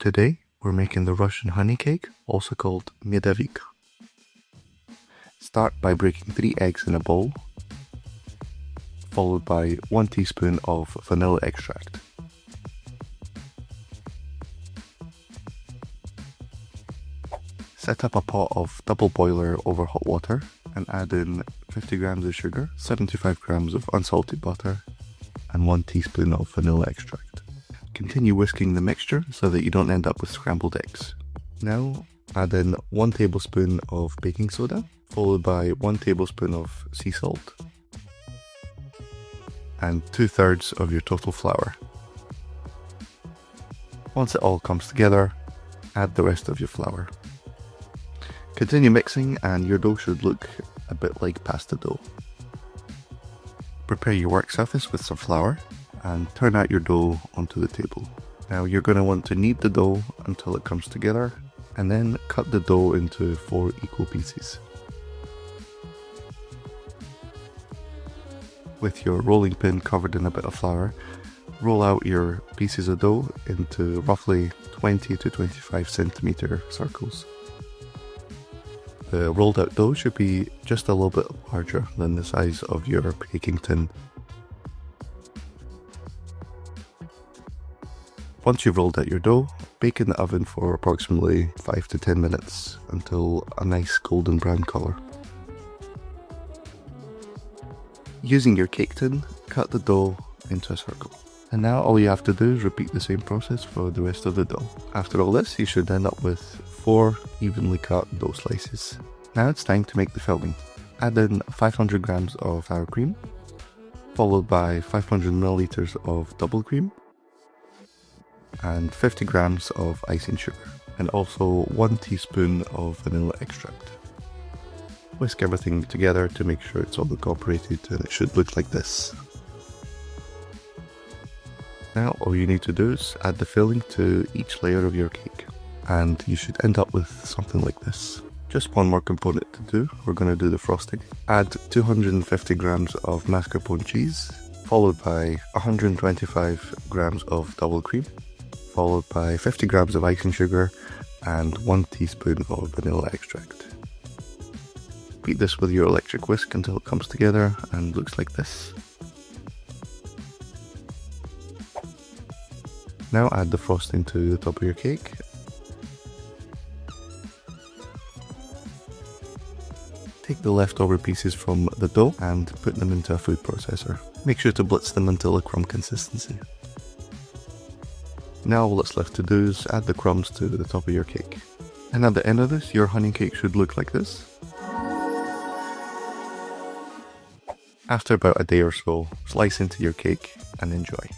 Today, we're making the Russian honey cake, also called medovik. Start by breaking 3 eggs in a bowl, followed by 1 teaspoon of vanilla extract. Set up a pot of double boiler over hot water and add in 50 grams of sugar, 75 grams of unsalted butter, and 1 teaspoon of vanilla extract. Continue whisking the mixture so that you don't end up with scrambled eggs. Now add in 1 tablespoon of baking soda, followed by 1 tablespoon of sea salt, and 2/3 of your total flour. Once it all comes together, add the rest of your flour. Continue mixing and your dough should look a bit like pasta dough. Prepare your work surface with some flour and turn out your dough onto the table. Now you're going to want to knead the dough until it comes together and then cut the dough into 4 equal pieces. With your rolling pin covered in a bit of flour, roll out your pieces of dough into roughly 20 to 25 centimeter circles. The rolled out dough should be just a little bit larger than the size of your baking tin. Once you've rolled out your dough, bake in the oven for approximately 5 to 10 minutes until a nice golden brown colour. Using your cake tin, cut the dough into a circle. And now all you have to do is repeat the same process for the rest of the dough. After all this, you should end up with 4 evenly cut dough slices. Now it's time to make the filling. Add in 500 grams of sour cream, followed by 500 milliliters of double cream, and 50 grams of icing sugar, and also 1 teaspoon of vanilla extract. Whisk everything together to make sure it's all incorporated, and it should look like this. Now all you need to do is add the filling to each layer of your cake, and you should end up with something like this. Just one more component to do. We're going to do the frosting. Add 250 grams of mascarpone cheese, followed by 125 grams of double cream, followed by 50 grams of icing sugar and 1 teaspoon of vanilla extract. Beat this with your electric whisk until it comes together and looks like this. Now add the frosting to the top of your cake. Take the leftover pieces from the dough and put them into a food processor. Make sure to blitz them until a crumb consistency. Now all that's left to do is add the crumbs to the top of your cake. And at the end of this, your honey cake should look like this. After about a day or so, slice into your cake and enjoy.